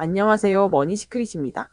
안녕하세요. 머니시크릿입니다.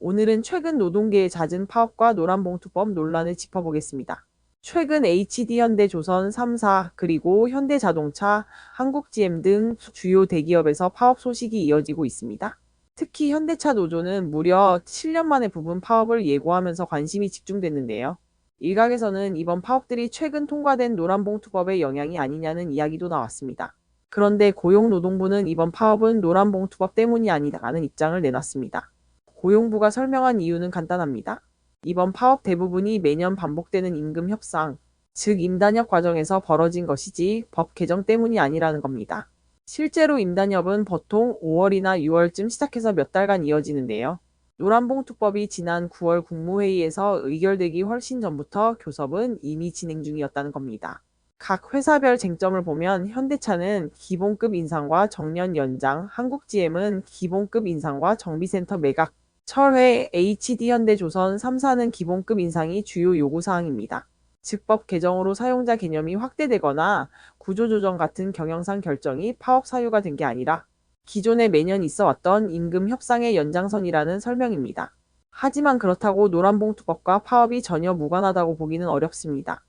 오늘은 최근 노동계에 잦은 파업과 노란봉투법 논란을 짚어보겠습니다. 최근 HD현대조선 3사 그리고 현대자동차, 한국GM 등 주요 대기업에서 파업 소식이 이어지고 있습니다. 특히 현대차 노조는 무려 7년 만에 부분 파업을 예고하면서 관심이 집중됐는데요. 일각에서는 이번 파업들이 최근 통과된 노란봉투법의 영향이 아니냐는 이야기도 나왔습니다. 그런데 고용노동부는 이번 파업은 노란봉투법 때문이 아니다라는 입장을 내놨습니다. 고용부가 설명한 이유는 간단합니다. 이번 파업 대부분이 매년 반복되는 임금 협상, 즉 임단협 과정에서 벌어진 것이지 법 개정 때문이 아니라는 겁니다. 실제로 임단협은 보통 5월이나 6월쯤 시작해서 몇 달간 이어지는데요. 노란봉투법이 지난 9월 국무회의에서 의결되기 훨씬 전부터 교섭은 이미 진행 중이었다는 겁니다. 각 회사별 쟁점을 보면 현대차는 기본급 인상과 정년 연장, 한국GM은 기본급 인상과 정비센터 매각, 철회, HD현대조선 3사는 기본급 인상이 주요 요구사항입니다. 즉 법 개정으로 사용자 개념이 확대되거나 구조조정 같은 경영상 결정이 파업 사유가 된 게 아니라 기존에 매년 있어 왔던 임금 협상의 연장선이라는 설명입니다. 하지만 그렇다고 노란봉투법과 파업이 전혀 무관하다고 보기는 어렵습니다.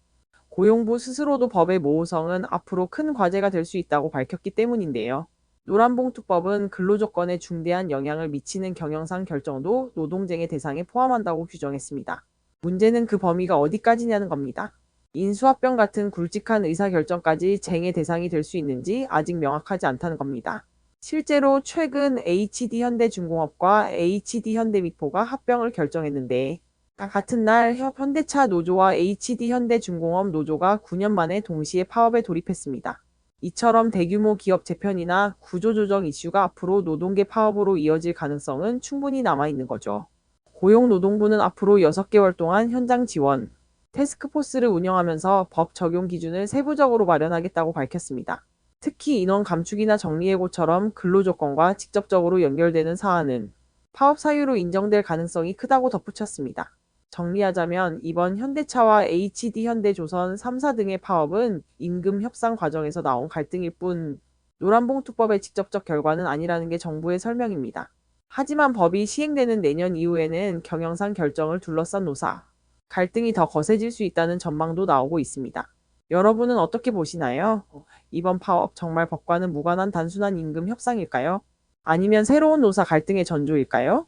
고용부 스스로도 법의 모호성은 앞으로 큰 과제가 될 수 있다고 밝혔기 때문인데요. 노란봉투법은 근로조건에 중대한 영향을 미치는 경영상 결정도 노동쟁의 대상에 포함한다고 규정했습니다. 문제는 그 범위가 어디까지냐는 겁니다. 인수합병 같은 굵직한 의사결정까지 쟁의 대상이 될 수 있는지 아직 명확하지 않다는 겁니다. 실제로 최근 HD현대중공업과 HD현대미포가 합병을 결정했는데 같은 날 현대차 노조와 HD현대중공업 노조가 9년 만에 동시에 파업에 돌입했습니다. 이처럼 대규모 기업 재편이나 구조조정 이슈가 앞으로 노동계 파업으로 이어질 가능성은 충분히 남아있는 거죠. 고용노동부는 앞으로 6개월 동안 현장 지원, 태스크포스를 운영하면서 법 적용 기준을 세부적으로 마련하겠다고 밝혔습니다. 특히 인원 감축이나 정리해고처럼 근로조건과 직접적으로 연결되는 사안은 파업 사유로 인정될 가능성이 크다고 덧붙였습니다. 정리하자면 이번 현대차와 HD현대조선 3사 등의 파업은 임금 협상 과정에서 나온 갈등일 뿐 노란봉투법의 직접적 결과는 아니라는 게 정부의 설명입니다. 하지만 법이 시행되는 내년 이후에는 경영상 결정을 둘러싼 노사, 갈등이 더 거세질 수 있다는 전망도 나오고 있습니다. 여러분은 어떻게 보시나요? 이번 파업 정말 법과는 무관한 단순한 임금 협상일까요? 아니면 새로운 노사 갈등의 전조일까요?